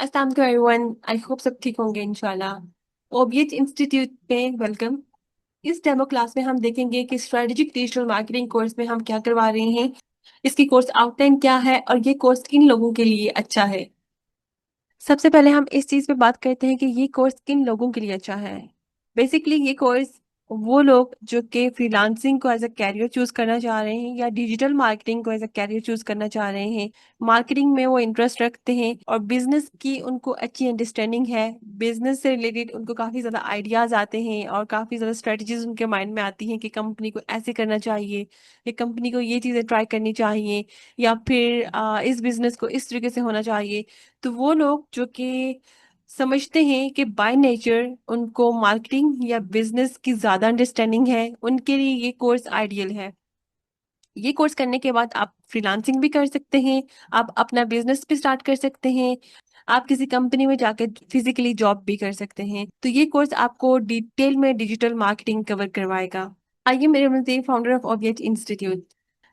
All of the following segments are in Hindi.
अस्सलाम वालेकुम एवरीवन। आई होप सब ठीक होंगे इंशाल्लाह। ओबीएच इंस्टीट्यूट में वेलकम। इस डेमो क्लास में हम देखेंगे कि स्ट्रेटेजिक डिजिटल मार्केटिंग कोर्स में हम क्या करवा रहे हैं, इसकी कोर्स आउटलाइन क्या है और ये कोर्स किन लोगों के लिए अच्छा है। सबसे पहले हम इस चीज पे बात करते हैं कि ये कोर्स किन लोगों के लिए अच्छा है। बेसिकली ये कोर्स वो लोग जो कि फ्रीलांसिंग को एज अ कैरियर चूज करना चाह रहे हैं या डिजिटल मार्केटिंग को एज अ कैरियर चूज करना चाह रहे हैं, मार्केटिंग में वो इंटरेस्ट रखते हैं और बिजनेस की उनको अच्छी अंडरस्टैंडिंग है, बिजनेस से रिलेटेड उनको काफी ज्यादा आइडियाज आते हैं और काफी ज्यादा स्ट्रेटजीज उनके माइंड में आती हैं कि कंपनी को ऐसे करना चाहिए या कंपनी को ये चीजें ट्राई करनी चाहिए या फिर इस बिजनेस को इस तरीके से होना चाहिए। तो वो लोग जो कि समझते हैं कि बाय नेचर उनको मार्केटिंग या बिजनेस की ज्यादा अंडरस्टैंडिंग है, उनके लिए ये कोर्स आइडियल है। ये कोर्स करने के बाद आप फ्रीलांसिंग भी कर सकते हैं, आप अपना बिजनेस भी स्टार्ट कर सकते हैं, आप किसी कंपनी में जाकर फिजिकली जॉब भी कर सकते हैं। तो ये कोर्स आपको डिटेल में डिजिटल मार्केटिंग कवर करवाएगा। आइए मेरे मजीद फाउंडर ऑफ ओबीएच इंस्टीट्यूट,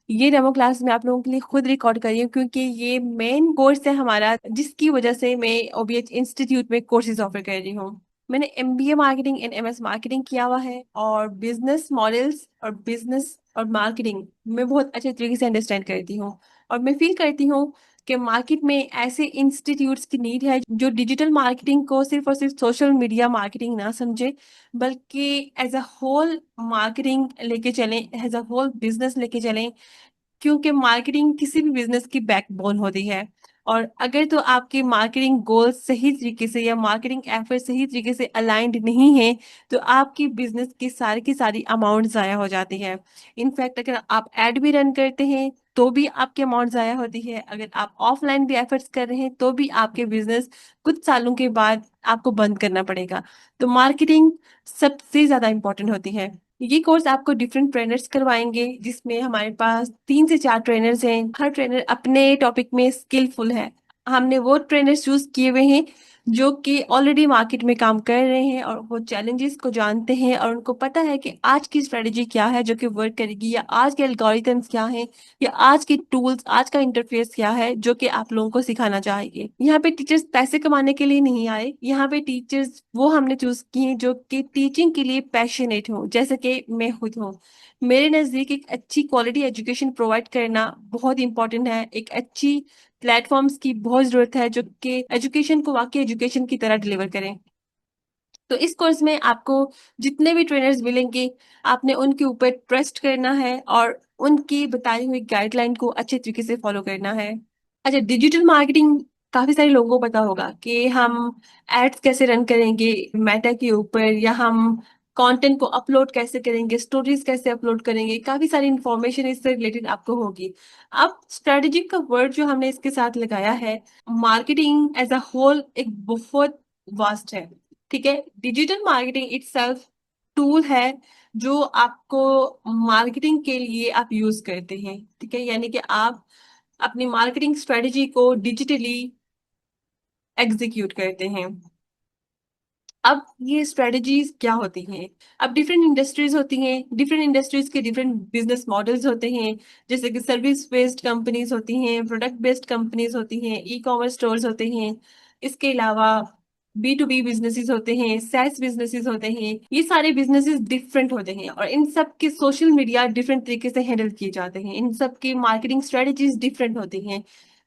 ये डेमो क्लास मैं आप लोगों के लिए खुद रिकॉर्ड कर रही हूँ क्योंकि ये मेन कोर्स है हमारा जिसकी वजह से मैं ओबीएच इंस्टीट्यूट में कोर्सेज ऑफर कर रही हूँ। मैंने MBA marketing and MS marketing किया हुआ है और बिजनेस मॉडल्स और बिजनेस और मार्केटिंग मैं बहुत अच्छे तरीके से अंडरस्टैंड करती हूँ। और मैं फील करती हूँ कि मार्केट में ऐसे इंस्टीट्यूट्स की नीड है जो डिजिटल मार्केटिंग को सिर्फ और सिर्फ सोशल मीडिया मार्केटिंग ना समझे, बल्कि एज अ होल मार्केटिंग लेके चलें, एज अ होल बिजनेस लेके चलें। क्योंकि मार्केटिंग किसी भी बिजनेस की बैकबोन होती है और अगर तो आपके मार्केटिंग गोल सही तरीके से या मार्केटिंग एफर्ट सही तरीके से अलाइंड नहीं है तो आपकी बिजनेस की सारी अमाउंट ज़ाया हो जाती है। इनफैक्ट अगर आप एड भी रन करते हैं तो भी आपकी अमाउंट ज़ाया होती है, अगर आप ऑफलाइन भी एफर्ट्स कर रहे हैं तो भी आपके बिजनेस कुछ सालों के बाद आपको बंद करना पड़ेगा। तो मार्केटिंग सबसे ज़्यादा इंपॉर्टेंट होती है। ये कोर्स आपको डिफरेंट ट्रेनर्स करवाएंगे जिसमें हमारे पास 3 से 4 ट्रेनर्स हैं, हर ट्रेनर अपने टॉपिक में स्किलफुल है। हमने वो ट्रेनर्स चूज किए हुए हैं जो कि ऑलरेडी मार्केट में काम कर रहे हैं और वो चैलेंजेस को जानते हैं और उनको पता है कि आज की स्ट्रेटेजी क्या है जो कि वर्क करेगी या आज के एल्गोरिथम्स क्या हैं या आज के टूल्स, आज का इंटरफेस क्या है जो कि आप लोगों को सिखाना चाहिए। यहाँ पे टीचर्स पैसे कमाने के लिए नहीं आए, यहाँ पे टीचर्स वो हमने चूज किए हैं जो कि टीचिंग के लिए पैशनेट हो, जैसे कि मैं खुद हूँ। मेरे नजदीक एक अच्छी क्वालिटी एजुकेशन प्रोवाइड करना बहुत इंपॉर्टेंट है, एक अच्छी प्लेटफॉर्म्स की बहुत जरूरत है जो कि एजुकेशन को वाकई एजुकेशन की तरह डिलीवर करें। तो इस कोर्स में आपको जितने भी ट्रेनर्स मिलेंगे आपने उनके ऊपर ट्रस्ट करना है और उनकी बताई हुई गाइडलाइन को अच्छे तरीके से फॉलो करना है। अच्छा, डिजिटल मार्केटिंग काफी सारे लोगों को पता होगा कि हम एड्स कैसे रन करेंगे मेटा के ऊपर या हम कंटेंट को अपलोड कैसे करेंगे, स्टोरीज कैसे अपलोड करेंगे, काफी सारी इंफॉर्मेशन इससे रिलेटेड आपको होगी। अब स्ट्रेटेजिक का वर्ड जो हमने इसके साथ लगाया है, मार्केटिंग एज अ होल एक बहुत वास्ट है। ठीक है, डिजिटल मार्केटिंग इटसेल्फ टूल है जो आपको मार्केटिंग के लिए आप यूज करते हैं। ठीक है, यानी कि आप अपनी मार्केटिंग स्ट्रेटेजी को डिजिटली एग्जीक्यूट करते हैं। अब ये स्ट्रेटजीज क्या होती हैं? अब डिफरेंट इंडस्ट्रीज होती हैं, डिफरेंट इंडस्ट्रीज के डिफरेंट बिजनेस मॉडल्स होते हैं। जैसे कि सर्विस बेस्ड कंपनीज होती हैं, प्रोडक्ट बेस्ड कंपनीज होती हैं, ई कॉमर्स स्टोर्स होते हैं। इसके अलावा बी टू बी बिजनेसेस होते हैं, सैस बिजनेसेस होते हैं। ये सारे बिजनेसेस डिफरेंट होते हैं और इन सब के सोशल मीडिया डिफरेंट तरीके से हैंडल किए जाते हैं, इन सब की मार्केटिंग स्ट्रेटजीज डिफरेंट होती हैं।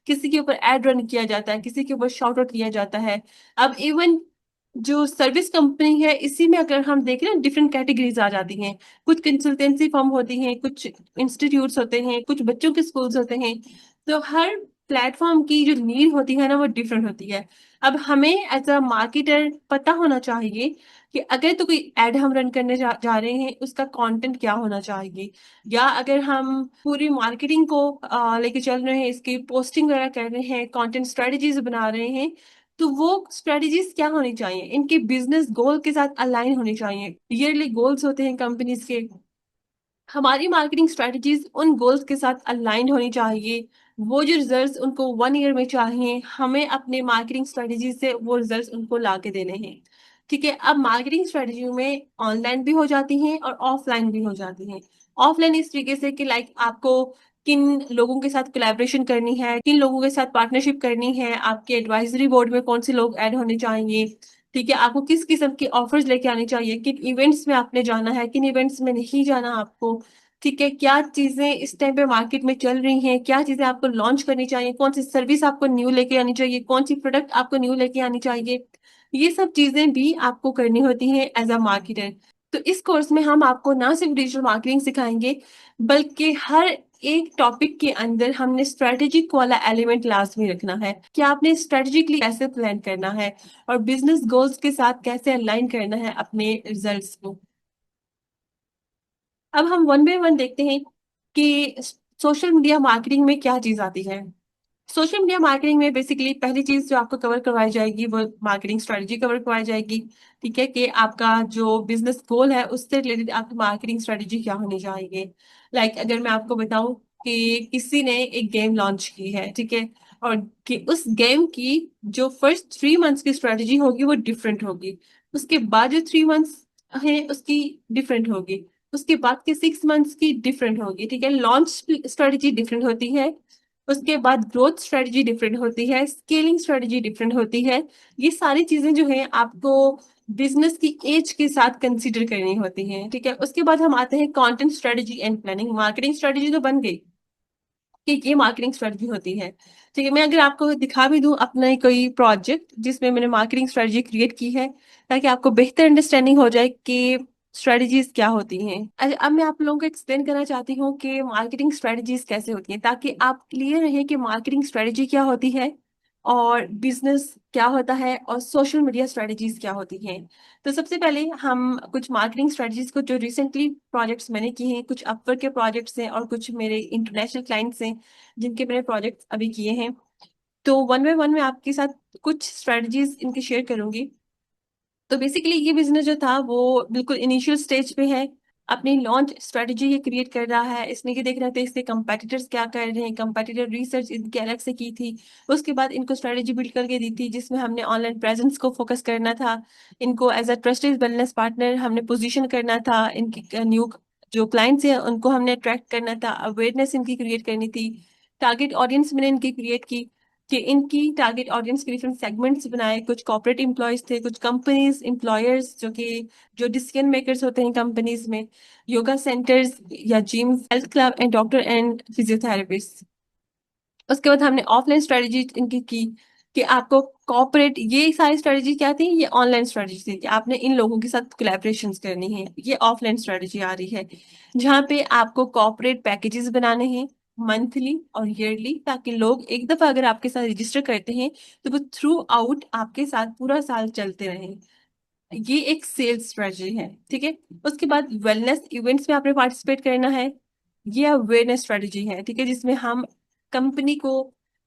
किसी के ऊपर एड रन किया जाता है, किसी के ऊपर शॉर्ट आउट किया जाता है। अब इवन जो सर्विस कंपनी है इसी में अगर हम देखें ना, डिफरेंट कैटेगरीज आ जाती हैं। कुछ कंसल्टेंसी फर्म होती हैं, कुछ इंस्टीट्यूट्स होते हैं, कुछ बच्चों के स्कूल्स होते हैं। तो हर प्लेटफॉर्म की जो नीड होती है ना वो डिफरेंट होती है। अब हमें एज अ मार्केटर पता होना चाहिए कि अगर तो कोई एड हम रन करने जा रहे हैं उसका कंटेंट क्या होना चाहिए, या अगर हम पूरी मार्केटिंग को लेके चल रहे हैं, इसकी पोस्टिंग वगैरह कर रहे हैं, कंटेंट स्ट्रेटजीज बना रहे हैं, तो वो स्ट्रेटजीज क्या होनी चाहिए, इनके बिजनेस गोल के साथ अलाइन होनी चाहिए। ईयरली गोल्स होते हैं कंपनीज के, हमारी मार्केटिंग स्ट्रेटजीज उन गोल्स के साथ अलाइंड होनी चाहिए। वो जो रिजल्ट्स उनको 1 ईयर में चाहिए, हमें अपने मार्केटिंग स्ट्रेटजी से वो रिजल्ट्स उनको ला के देने हैं। ठीक है, अब मार्केटिंग स्ट्रेटजी में ऑनलाइन भी हो जाती हैं और ऑफलाइन भी हो जाती हैं। ऑफलाइन इस तरीके से कि लाइक आपको किन लोगों के साथ कोलैबोरेशन करनी है, किन लोगों के साथ पार्टनरशिप करनी है, आपके एडवाइजरी बोर्ड में कौन से लोग ऐड होने चाहिए, ठीक है, आपको किस किस्म के ऑफर्स लेके आने चाहिए, किन इवेंट्स में आपने जाना है, किन इवेंट्स में नहीं जाना आपको, ठीक है, क्या चीजें इस टाइम पे मार्केट में चल रही हैं, क्या चीजें आपको लॉन्च करनी चाहिए, कौन सी सर्विस आपको न्यू लेके आनी चाहिए, कौन सी प्रोडक्ट आपको न्यू लेके आनी चाहिए, ये सब चीजें भी आपको करनी होती हैं एज अ मार्केटर। तो इस कोर्स में हम आपको ना सिर्फ डिजिटल मार्केटिंग सिखाएंगे, बल्कि हर एक टॉपिक के अंदर हमने स्ट्रेटेजिक वाला एलिमेंट लास्ट में रखना है कि आपने स्ट्रेटेजिकली कैसे प्लान करना है और बिजनेस गोल्स के साथ कैसे अलाइन करना है अपने रिजल्ट्स को। अब हम वन बाय वन देखते हैं कि सोशल मीडिया मार्केटिंग में क्या चीज आती है। सोशल मीडिया मार्केटिंग में बेसिकली पहली चीज जो आपको कवर करवाई जाएगी वो मार्केटिंग स्ट्रेटजी कवर करवाई जाएगी। ठीक है, कि आपका जो बिजनेस गोल है उससे रिलेटेड आपकी मार्केटिंग स्ट्रेटजी क्या होनी चाहिए। अगर मैं आपको बताऊं कि किसी ने एक गेम लॉन्च की है, ठीक है, और कि उस गेम की जो फर्स्ट 3 मंथ्स की स्ट्रेटजी होगी वो डिफरेंट होगी, उसके बाद जो 3 मंथ्स है उसकी डिफरेंट होगी, उसके बाद के 6 मंथ्स की डिफरेंट होगी। ठीक है, लॉन्च स्ट्रेटजी डिफरेंट होती है, उसके बाद ग्रोथ स्ट्रेटजी डिफरेंट होती है, स्केलिंग स्ट्रेटजी डिफरेंट होती है। ये सारी चीजें जो है आपको बिजनेस की एज के साथ कंसीडर करनी होती हैं। ठीक है, उसके बाद हम आते हैं content strategy and planning. Marketing strategy तो बन गई कि ये मार्केटिंग स्ट्रेटजी होती है। ठीक है, मैं अगर आपको दिखा भी दूं अपना कोई प्रोजेक्ट जिसमें मैंने मार्केटिंग स्ट्रेटजी क्रिएट की है, ताकि आपको बेहतर अंडरस्टैंडिंग हो जाए कि स्ट्रेटजीज क्या होती हैं। अच्छा, अब मैं आप लोगों को एक्सप्लेन करना चाहती हूँ कि मार्केटिंग स्ट्रेटजीज कैसे होती हैं, ताकि आप क्लियर रहे कि मार्केटिंग स्ट्रेटजी क्या होती है और बिजनेस क्या होता है और सोशल मीडिया स्ट्रेटजीज क्या होती हैं। तो सबसे पहले हम कुछ मार्केटिंग स्ट्रेटजीज को, जो रिसेंटली प्रोजेक्ट्स मैंने किए हैं, कुछ अपवर्क के प्रोजेक्ट्स हैं और कुछ मेरे इंटरनेशनल क्लाइंट्स हैं जिनके मैंने प्रोजेक्ट्स अभी किए हैं, तो वन बाय वन मैं आपके साथ कुछ स्ट्रेटजीज इनकी शेयर करूंगी। तो बेसिकली ये बिजनेस जो था वो बिल्कुल इनिशियल स्टेज पे है, अपनी लॉन्च स्ट्रेटजी ये क्रिएट कर रहा है। इसने ये देख रहे थे इसके कंपेटिटर्स क्या कर रहे हैं, कंपेटिटर रिसर्च इनके अलग से की थी। उसके बाद इनको स्ट्रेटजी बिल्ड करके दी थी जिसमें हमने ऑनलाइन प्रेजेंस को फोकस करना था, इनको as a trusted wellness partner हमने पोजीशन करना था, इनकी न्यू जो क्लाइंट्स हैं उनको हमने अट्रैक्ट करना था, अवेयरनेस इनकी क्रिएट करनी थी, टारगेट ऑडियंस मैंने इनकी क्रिएट की कि इनकी टारगेट ऑडियंस के डिफरेंट सेगमेंट्स बनाए। कुछ कॉर्पोरेट एम्प्लॉयज थे, कुछ कंपनीज एम्प्लॉयर्स जो डिसीजन मेकर्स होते हैं कंपनीज में, योगा सेंटर्स या gym, health club and doctor and physiotherapist. उसके बाद हमने ऑफलाइन स्ट्रेटजी इनकी की कि आपको कॉर्पोरेट, ये सारी स्ट्रेटजी क्या थी, ये ऑनलाइन स्ट्रेटजी थी कि आपने इन लोगों के साथ कोलैबोरेशंस करनी है। ये ऑफलाइन स्ट्रेटजी आ रही है जहाँ पे आपको कॉर्पोरेट पैकेजेस बनाने हैं मंथली और ईयरली, ताकि लोग एक दफा अगर आपके साथ रजिस्टर करते हैं तो वो थ्रू आउट आपके साथ पूरा साल चलते रहें। ये एक सेल्स स्ट्रेटजी है। ठीक है, उसके बाद वेलनेस इवेंट्स में आपने पार्टिसिपेट करना है। ये अवेयरनेस स्ट्रेटजी है, ठीक है, जिसमें हम कंपनी को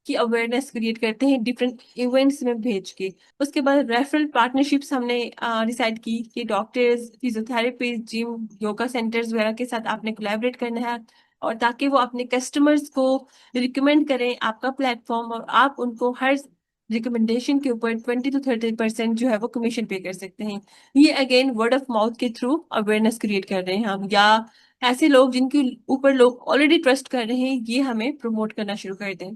की अवेयरनेस क्रिएट करते हैं डिफरेंट इवेंट्स में भेज के। उसके बाद रेफरल पार्टनरशिप्स हमने डिसाइड की कि doctors, physiotherapist, gym, yoga centres वगैरह के साथ आपने कोलैबोरेट करना है, और ताकि वो अपने कस्टमर्स को रिकमेंड करें आपका प्लेटफॉर्म, और आप उनको हर रिकमेंडेशन के ऊपर 20 to 30% जो है वो कमीशन पे कर सकते हैं। ये अगेन वर्ड ऑफ माउथ के थ्रू अवेयरनेस क्रिएट कर रहे हैं हम, या ऐसे लोग जिनके ऊपर लोग ऑलरेडी ट्रस्ट कर रहे हैं ये हमें प्रमोट करना शुरू कर दें।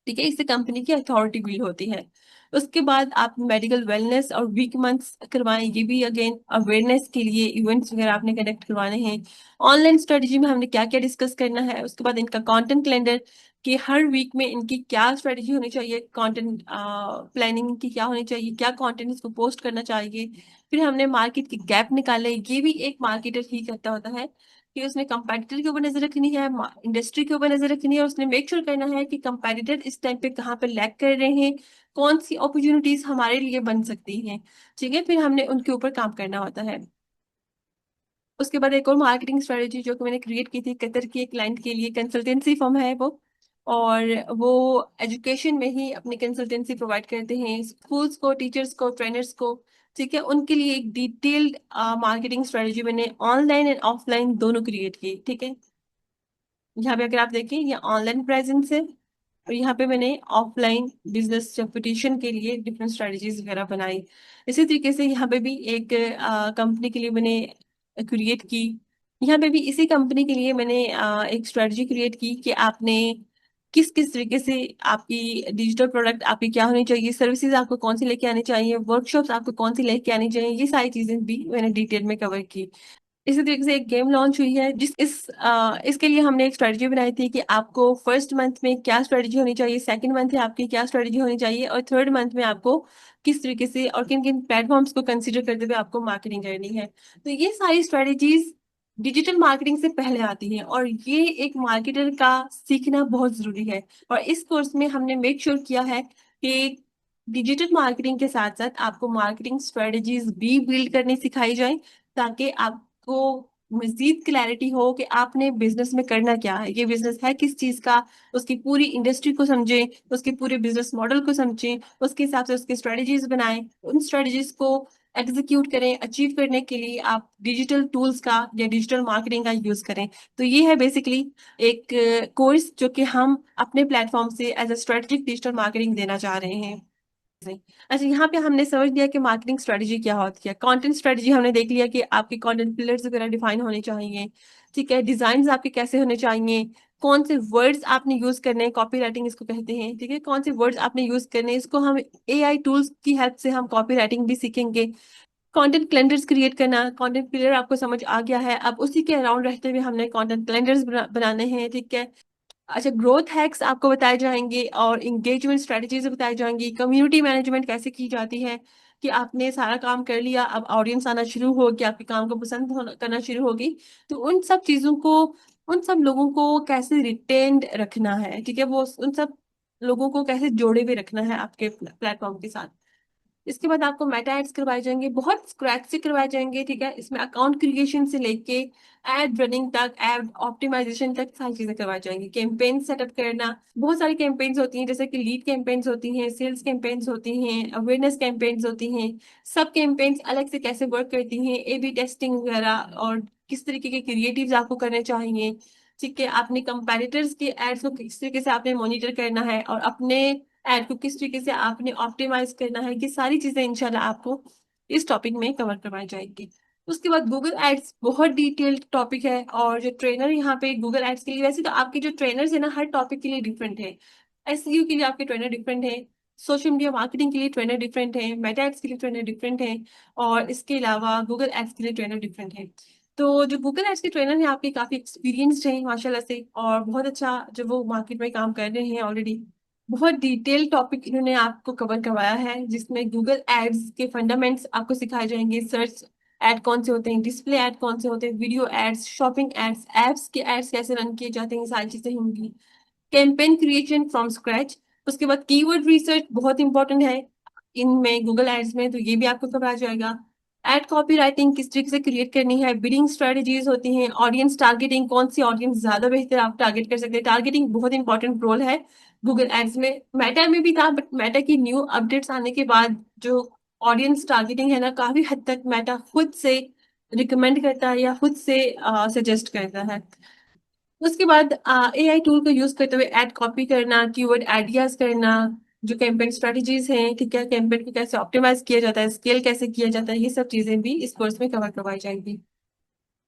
ठीक है, इससे कंपनी की अथॉरिटी बिल्ड होती है। उसके बाद आप मेडिकल वेलनेस और वीक मंथ्स करवाएं, ये भी अगेन अवेयरनेस के लिए इवेंट्स वगैरह आपने कंडक्ट करवाने हैं। ऑनलाइन स्ट्रेटजी में हमने क्या क्या डिस्कस करना है, उसके बाद इनका कंटेंट कैलेंडर कि हर वीक में इनकी क्या स्ट्रेटजी होनी चाहिए, कंटेंट प्लानिंग की क्या होनी चाहिए, क्या कंटेंट इसको पोस्ट करना चाहिए। फिर हमने मार्केट की गैप निकाले, ये भी एक मार्केटर ही करता होता है कि उसने कंपेटिटर के ऊपर नजर रखनी है, इंडस्ट्री के ऊपर नजर रखनी है, उसने मेक श्योर करना है कि कंपेटिटर इस टाइम पे कहाँ पे लैग कर रहे हैं, कौन सी अपॉर्चुनिटीज हमारे लिए बन सकती हैं। ठीक है, फिर हमने उनके ऊपर काम करना होता है। उसके बाद एक और मार्केटिंग स्ट्रेटेजी जो कि मैंने क्रिएट की थी कतर की एक क्लाइंट के लिए, कंसल्टेंसी फर्म है वो, और वो एजुकेशन में ही अपनी कंसल्टेंसी प्रोवाइड करते हैं स्कूल्स को, टीचर्स को, ट्रेनर्स को। ठीक है, उनके लिए एक डिटेल्ड मार्केटिंग स्ट्रेटेजी मैंने ऑनलाइन एंड ऑफलाइन दोनों क्रिएट की। ठीक है, यहाँ पे अगर आप देखें ये ऑनलाइन प्रेजेंस है, और यहाँ पे मैंने ऑफलाइन बिजनेस रेपुटेशन के लिए डिफरेंट स्ट्रेटजीज वगैरह बनाई। इसी तरीके से यहाँ पे भी एक कंपनी के लिए मैंने क्रिएट की यहाँ पे भी इसी कंपनी के लिए मैंने एक स्ट्रेटजी क्रिएट की कि आपने किस किस तरीके से आपकी डिजिटल प्रोडक्ट आपकी क्या होनी चाहिए, सर्विसेज आपको कौन सी लेके आनी चाहिए, वर्कशॉप्स आपको कौन सी लेके आनी चाहिए, ये सारी चीजें भी मैंने डिटेल में कवर की। इसी तरीके से एक गेम लॉन्च हुई है इसके लिए हमने एक स्ट्रेटजी बनाई थी कि आपको फर्स्ट मंथ में क्या स्ट्रेटजी होनी चाहिए, सेकंड मंथ में आपकी क्या स्ट्रेटजी होनी चाहिए, और थर्ड मंथ में आपको किस तरीके से और किन किन प्लेटफॉर्म्स को कंसीडर करते हुए आपको मार्केटिंग करनी है। तो ये सारी स्ट्रेटजीज डिजिटल मार्केटिंग से पहले आती हैं, और ये एक मार्केटर का सीखना बहुत जरूरी है। और इस कोर्स में हमने मेक श्योर किया है कि डिजिटल मार्केटिंग के साथ साथ आपको मार्केटिंग स्ट्रेटजीज भी बिल्ड करनी सिखाई जाए, ताकि आपको मजीद क्लैरिटी हो कि आपने बिजनेस में करना क्या है, ये बिजनेस है किस चीज का, उसकी पूरी इंडस्ट्री को समझें, उसके पूरे बिजनेस मॉडल को समझें, उसके हिसाब से उसके स्ट्रेटजीज बनाएं, उन स्ट्रेटजीज को एग्जीक्यूट करें। अचीव करने के लिए आप डिजिटल टूल्स का या डिजिटल मार्केटिंग का यूज करें। तो ये है बेसिकली एक कोर्स जो कि हम अपने प्लेटफॉर्म से as a strategic digital marketing देना चाह रहे हैं। अच्छा, यहाँ पे हमने समझ लिया कि मार्केटिंग स्ट्रेटजी क्या होती है। कंटेंट स्ट्रेटजी हमने देख लिया कि आपके कंटेंट पिलर्स वगैरह डिफाइन होने चाहिए। ठीक है, डिजाइन आपके कैसे होने चाहिए, कौन से वर्ड्स आपने यूज करने हैं, कॉपी राइटिंग इसको कहते हैं। ठीक है, कौन से वर्ड्स आपने यूज करने हैं, इसको हम एआई टूल्स की हेल्प से हम कॉपी राइटिंग भी सीखेंगे। कंटेंट कैलेंडर्स क्रिएट करना, कंटेंट पिलर आपको समझ आ गया है, अब उसी के अराउंड रहते हुए हमने कंटेंट कैलेंडर्स बनाने हैं। ठीक है। अच्छा, ग्रोथ हैक्स आपको बताए जाएंगे और इंगेजमेंट स्ट्रेटजीज बताई जाएंगी। कम्युनिटी मैनेजमेंट कैसे की जाती है कि आपने सारा काम कर लिया, अब ऑडियंस आना शुरू हो गया, आपके काम को पसंद करना शुरू होगी, तो उन सब चीजों को, उन सब लोगों को कैसे रिटेन्ड रखना है। ठीक है, वो उन सब लोगों को कैसे जोड़े हुए रखना है आपके प्लेटफॉर्म के साथ। इसके बाद आपको मेटा एड्स करवाए जाएंगे, बहुत स्क्रैच से करवाए जाएंगे। ठीक है, इसमें अकाउंट क्रिएशन से लेके एड रनिंग तक, एड ऑप्टिमाइजेशन तक सारी चीजें करवाई जाएंगी। कैंपेन सेटअप करना, बहुत सारी कैंपेन्स होती हैं, जैसे कि लीड कैंपेन्स होती हैं, सेल्स कैंपेन्स होती हैं, अवेयरनेस कैंपेन्स होती हैं। सब कैंपेन्स अलग से कैसे वर्क करती हैं, ए बी टेस्टिंग वगैरह, और किस तरीके के क्रिएटिव्स आपको करने चाहिए। ठीक है, आपने कंपेटिटर्स के एड्स को किस तरीके से आपने मॉनिटर करना है, और अपने एड को किस तरीके से आपने ऑप्टिमाइज करना है, ये सारी चीजें इंशाल्लाह आपको इस टॉपिक में कवर करवाई जाएगी। उसके बाद गूगल एड्स बहुत डिटेल्ड टॉपिक है, और जो ट्रेनर यहाँ पे गूगल एड्स के लिए, वैसे तो आपके जो ट्रेनर्स है ना हर टॉपिक के लिए डिफरेंट है। एसईओ के लिए आपके ट्रेनर डिफरेंट है, सोशल मीडिया मार्केटिंग के लिए ट्रेनर डिफरेंट है, मेटा एड्स के लिए ट्रेनर डिफरेंट है, और इसके अलावा गूगल एड्स के लिए ट्रेनर डिफरेंट है। तो जो गूगल एड्स के ट्रेनर हैं आपके काफी एक्सपीरियंस्ड हैं माशाल्लाह से, और बहुत अच्छा जो वो मार्केट में काम कर रहे हैं ऑलरेडी। बहुत डिटेल टॉपिक इन्होंने आपको कवर करवाया है, जिसमें गूगल एड्स के फंडामेंट्स आपको सिखाए जाएंगे। सर्च एड कौन से होते हैं, डिस्प्ले एड कौन से होते हैं, video ads, shopping ads, apps के एड्स कैसे रन किए जाते हैं, ये सारी चीजें होंगी। कैंपेन क्रिएशन फ्रॉम स्क्रैच, उसके बाद कीवर्ड रिसर्च बहुत इंपॉर्टेंट है इनमें गूगल एड्स में, तो ये भी आपको करवाया जाएगा। एड कॉपी राइटिंग किस तरीके से क्रिएट करनी है, बिडिंग स्ट्रेटजीज होती हैं, ऑडियंस टारगेटिंग, कौन सी ऑडियंस ज्यादा बेहतर आप टारगेट कर सकते हैं, टारगेटिंग बहुत इंपॉर्टेंट रोल है गूगल एड्स में। मेटा में भी था, बट मेटा की न्यू अपडेट्स आने के बाद जो ऑडियंस टारगेटिंग है ना, काफी हद तक मेटा खुद से रिकमेंड करता है या खुद से सजेस्ट करता है। उसके बाद एआई टूल को यूज करते हुए एड कॉपी करना, कीवर्ड आइडियाज करना, जो कैंपेन स्ट्रेटजीज हैं, ठीक है, कैंपेन को कैसे ऑप्टिमाइज किया जाता है, स्केल कैसे किया जाता है, ये सब चीजें भी इस कोर्स में कवर करवाई जाएंगी।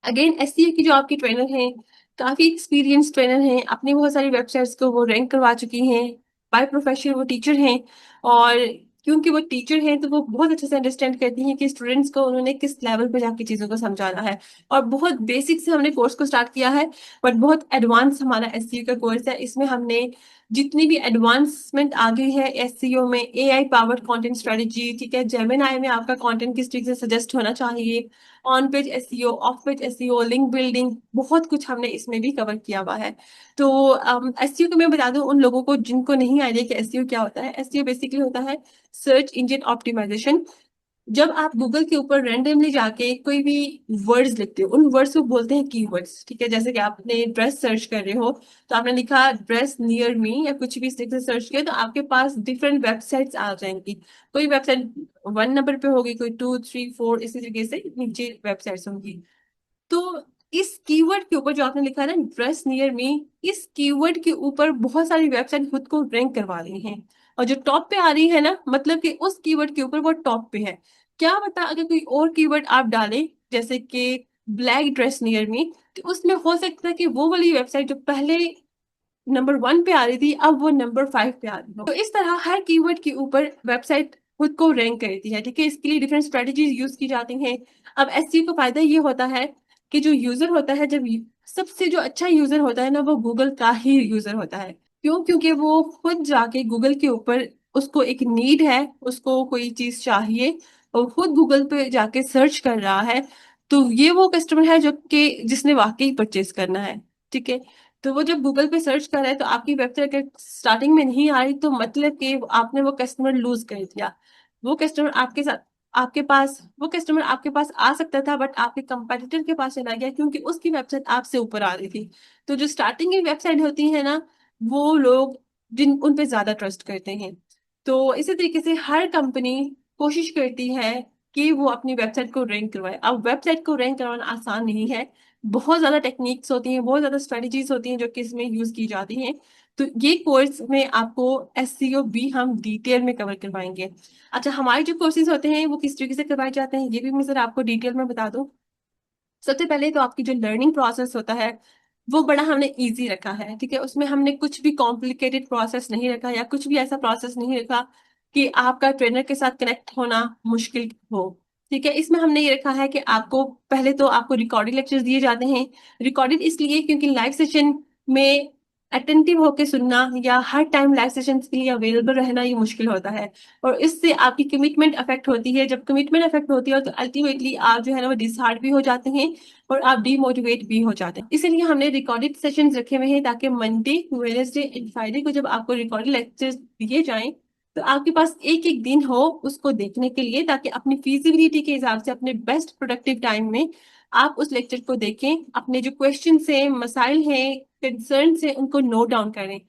अगेन एसईओ की जो आपकी ट्रेनर हैं, काफी एक्सपीरियंस ट्रेनर हैं, अपनी बहुत सारी वेबसाइट्स को वो रैंक करवा चुकी हैं, बाय प्रोफेशन वो टीचर हैं। और क्योंकि वो टीचर हैं तो वो बहुत अच्छे से अंडरस्टैंड करती हैं कि स्टूडेंट्स को उन्होंने किस लेवल पे जाके चीजों को समझाना है। और बहुत बेसिक से हमने कोर्स को स्टार्ट किया है, बट बहुत एडवांस हमारा एसईओ का कोर्स है। इसमें हमने जितनी भी एडवांसमेंट आ गई है एसईओ में, एआई पावर्ड कंटेंट स्ट्रेटजी, ठीक है, जेमिनाई में आपका कंटेंट किस तरीके से सजेस्ट होना चाहिए, on page SEO, of page SEO, link building, बहुत कुछ हमने इसमें भी कवर किया हुआ है। तो एसईओ को मैं बता दूं उन लोगों को जिनको नहीं आइडिया कि एसईओ क्या होता है। एसईओ बेसिकली होता है सर्च इंजन ऑप्टिमाइजेशन। जब आप गूगल के ऊपर रैंडमली जाके कोई भी वर्ड्स लिखते हो, उन वर्ड्स को बोलते हैं कीवर्ड्स। ठीक है, जैसे कि आपने ड्रेस सर्च कर रहे हो, तो आपने लिखा ड्रेस नियर मी या कुछ भी इस तरीके से सर्च किया, तो आपके पास डिफरेंट वेबसाइट्स आ जाएंगी। कोई वेबसाइट 1 नंबर पे होगी, कोई 2, 3, 4, इसी तरीके से नीचे वेबसाइट्स होंगी। तो इस कीवर्ड के ऊपर जो आपने लिखा है ना ड्रेस नियर मी, इस कीवर्ड के ऊपर बहुत सारी वेबसाइट खुद को रैंक करवा रही हैं, और जो टॉप पे आ रही है ना, मतलब कि उस कीवर्ड के ऊपर वो टॉप पे है। क्या बता, अगर कोई और कीवर्ड आप डालें, जैसे कि ब्लैक ड्रेस नियर मी, तो उसमें हो सकता है कि वो वाली वेबसाइट जो पहले नंबर 1 पे आ रही थी अब वो नंबर 5 पे आ रही हो। तो इस तरह हर कीवर्ड के ऊपर वेबसाइट खुद को रैंक करती है, ठीक है। इसके लिए डिफरेंट स्ट्रेटजीज यूज की जाती हैं। अब एसईओ का फायदा ये होता है कि जो यूजर होता है, जब सबसे जो अच्छा यूजर होता है ना, वो गूगल का ही यूजर होता है। क्यों? क्योंकि वो खुद जाके गूगल के ऊपर, उसको एक नीड है, उसको कोई चीज चाहिए और खुद गूगल पे जाके सर्च कर रहा है। तो ये वो कस्टमर है जो कि जिसने वाकई परचेज करना है, ठीक है। तो वो जब गूगल पे सर्च कर रहा है तो आपकी वेबसाइट अगर स्टार्टिंग में नहीं आ रही तो मतलब कि आपने वो कस्टमर लूज कर दिया। वो कस्टमर आपके साथ आपके पास वो कस्टमर आपके पास आ सकता था, बट आपके कंपेटिटर के पास चला गया क्योंकि उसकी वेबसाइट आपसे ऊपर आ रही थी। तो जो स्टार्टिंग की वेबसाइट होती है ना, वो लोग जिन उन पे ज्यादा ट्रस्ट करते हैं। तो इसी तरीके से हर कंपनी कोशिश करती है कि वो अपनी वेबसाइट को रैंक करवाए। अब वेबसाइट को रैंक करवाना आसान नहीं है, बहुत ज्यादा टेक्निक्स होती हैं, बहुत ज्यादा स्ट्रेटजीज होती हैं जो कि इसमें यूज की जाती हैं। तो ये कोर्स में आपको एसईओ भी हम डिटेल में कवर करवाएंगे। अच्छा, हमारे जो कोर्सेज होते हैं वो किस तरीके से करवाए जाते हैं ये भी मैं जरा आपको डिटेल में बता दूं। सबसे पहले तो आपकी जो लर्निंग प्रोसेस होता है वो बड़ा हमने इजी रखा है, ठीक है। उसमें हमने कुछ भी कॉम्प्लिकेटेड प्रोसेस नहीं रखा या कुछ भी ऐसा प्रोसेस नहीं रखा कि आपका ट्रेनर के साथ कनेक्ट होना मुश्किल हो, ठीक है। इसमें हमने ये रखा है कि आपको पहले तो आपको रिकॉर्डेड लेक्चर्स दिए जाते हैं। रिकॉर्डेड इसलिए क्योंकि लाइव सेशन में अटेंटिव होके सुनना या हर टाइम लाइव सेशन के लिए अवेलेबल रहना ये मुश्किल होता है। और इससे आपकी कमिटमेंट अफेक्ट होती है। जब कमिटमेंट अफेक्ट होती है तो अल्टीमेटली आप जो है ना वो डिसहार्ट भी हो जाते हैं और आप डीमोटिवेट भी हो जाते हैं। इसीलिए हमने रिकॉर्डेड सेशंस रखे हुए हैं ताकि मंडे, वेडनेसडे एंड फ्राइडे को जब आपको रिकॉर्डेड लेक्चर्स दिए जाएं तो आपके पास एक एक दिन हो उसको देखने के लिए, ताकि अपनी फिजिबिलिटी के हिसाब से अपने बेस्ट प्रोडक्टिव टाइम में आप उस लेक्चर को देखें, अपने जो क्वेश्चन है, मसाइल हैं, कंसर्न है, उनको नोट डाउन करें।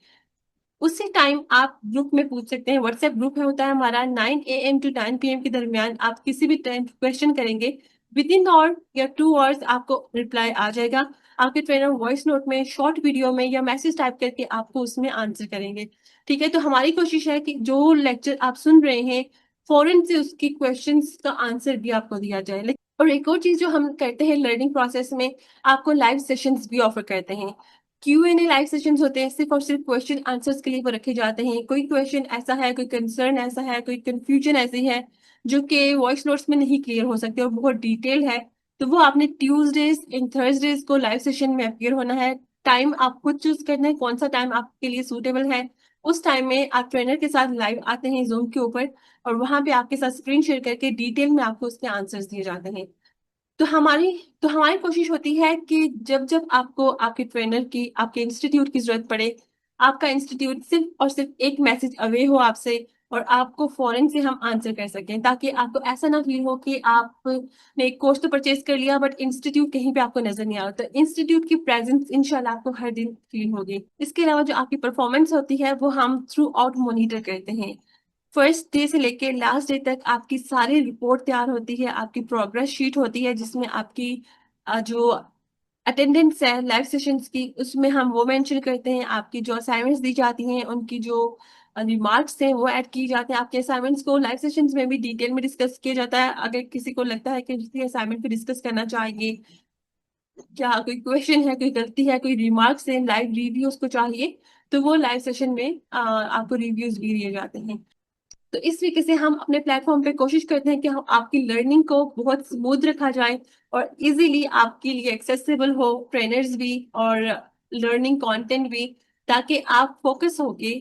उसी टाइम आप ग्रुप में पूछ सकते हैं। व्हाट्सएप ग्रुप है होता है हमारा, 9 AM to 9 PM के दरमियान आप किसी भी टाइम क्वेश्चन करेंगे, विद इन आवर या 2 आवर्स आपको रिप्लाई आ जाएगा। आपके ट्रेनर वॉइस नोट में, शॉर्ट वीडियो में या मैसेज टाइप करके आपको उसमें आंसर करेंगे, ठीक है। तो हमारी कोशिश है कि जो लेक्चर आप सुन रहे हैं फौरन से उसकी क्वेश्चंस का आंसर भी आपको दिया जाए। और एक और चीज जो हम करते हैं लर्निंग प्रोसेस में, आपको लाइव सेशंस भी ऑफर करते हैं। Q&A लाइव सेशंस होते हैं, सिर्फ और सिर्फ क्वेश्चन आंसर्स के लिए वो रखे जाते हैं। कोई क्वेश्चन ऐसा है, कोई कंसर्न ऐसा है, कोई कंफ्यूजन ऐसी है जो कि वॉइस नोट्स में नहीं क्लियर हो सकते और बहुत डिटेल है, तो वो आपने ट्यूसडेज एंड थर्सडेज को लाइव सेशन में अपीयर होना है। टाइम आप खुद चूज करना है कौन सा टाइम आपके लिए सूटेबल है। उस टाइम में आप ट्रेनर के साथ लाइव आते हैं जूम के ऊपर और वहां पे आपके साथ स्क्रीन शेयर करके डिटेल में आपको उसके आंसर्स दिए जाते हैं। तो हमारी तो हमारी कोशिश होती है कि जब जब आपको आपके ट्रेनर की, आपके इंस्टीट्यूट की जरूरत पड़े, आपका इंस्टीट्यूट सिर्फ और सिर्फ एक मैसेज अवे हो आपसे और आपको फौरन से हम आंसर कर सकें, ताकि आपको ऐसा ना फील हो कि आपने एक कोर्स तो परचेज कर लिया बट इंस्टीट्यूट कहीं पे आपको नजर नहीं आ रहा। तो इंस्टीट्यूट की प्रेजेंस इंशाल्लाह आपको हर दिन फील होगी। इसके अलावा जो आपकी परफॉर्मेंस होती है वो हम थ्रू आउट मॉनिटर करते हैं। फर्स्ट डे से लेके लास्ट डे तक आपकी सारी रिपोर्ट तैयार होती है, आपकी प्रोग्रेस शीट होती है जिसमें आपकी जो अटेंडेंस है लाइव सेशंस की उसमें हम वो मेंशन करते हैं। आपकी जो असाइनमेंट्स दी जाती हैं उनकी जो रिमार्क्स हैं वो ऐड की जाते हैं। आपके असाइनमेंट्स को लाइव सेशंस में भी डिटेल में डिस्कस किया जाता है। अगर किसी को लगता है कि किसी असाइनमेंट पे डिस्कस करना चाहिए, क्या कोई क्वेश्चन है, कोई गलती है, कोई रिमार्क्स है, लाइव रिव्यू उसको चाहिए, तो वो लाइव सेशन में आपको रिव्यूज भी दिए जाते हैं। तो इस तरीके से हम अपने प्लेटफॉर्म पे कोशिश करते हैं कि हम आपकी लर्निंग को बहुत स्मूथ रखा जाए और इजीली आपके लिए एक्सेसिबल हो, ट्रेनर्स भी और लर्निंग कंटेंट भी, ताकि आप फोकस होगे,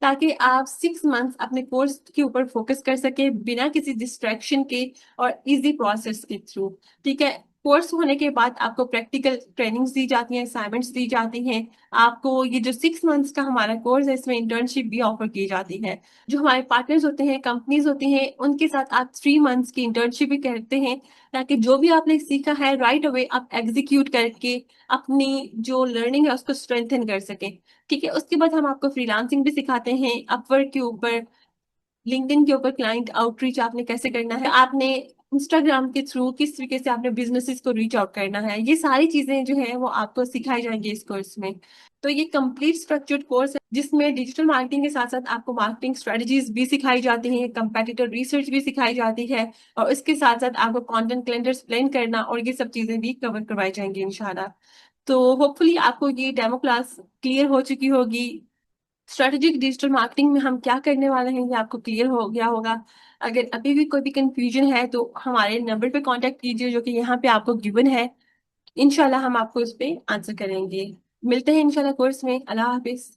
ताकि आप 6 मंथ्स अपने कोर्स के ऊपर फोकस कर सके बिना किसी डिस्ट्रैक्शन के और इजी प्रोसेस के थ्रू, ठीक है। कोर्स होने के बाद आपको प्रैक्टिकल ट्रेनिंग्स दी जाती हैं, असाइनमेंट्स दी जाती हैं। आपको ये जो 6 मंथ्स का हमारा कोर्स है इसमें इंटर्नशिप भी ऑफर की जाती है। जो हमारे पार्टनर्स होते हैं, कंपनीज होती हैं, उनके साथ आप 3 मंथ्स की इंटर्नशिप भी करते हैं, ताकि जो भी आपने सीखा है राइट अवे आप एग्जीक्यूट करके अपनी जो लर्निंग है उसको स्ट्रेंथन कर सकें, ठीक है। उसके बाद हम आपको फ्रीलांसिंग भी सिखाते हैं, अपवर्क के ऊपर, लिंक्डइन के ऊपर क्लाइंट आउटरीच आपने कैसे करना है, आपने इंस्टाग्राम के थ्रू किस तरीके से आपने बिजनेसेस को रीच आउट करना है। ये सारी चीजें जो है वो आपको सिखाई जाएंगी इस कोर्स में। तो ये कंप्लीट स्ट्रक्चर्ड कोर्स जिसमें डिजिटल मार्केटिंग के साथ साथ आपको मार्केटिंग स्ट्रेटजीज भी सिखाई जाती हैं, कंपेटिटर रिसर्च भी सिखाई जाती है, और इसके साथ साथ आपको कंटेंट कैलेंडर्स प्लान करना और ये सब चीजें भी कवर करवाई जाएंगी इंशाल्लाह। तो होपफुली आपको ये डेमो क्लास क्लियर हो चुकी होगी। स्ट्रेटेजिक डिजिटल मार्केटिंग में हम क्या करने वाले हैं ये आपको क्लियर हो गया होगा। अगर अभी भी कोई भी कंफ्यूजन है तो हमारे नंबर पे कांटेक्ट कीजिए जो कि यहाँ पे आपको गिवन है। इंशाल्लाह हम आपको इस पे आंसर करेंगे। मिलते हैं इंशाल्लाह कोर्स में। अल्लाह हाफिज।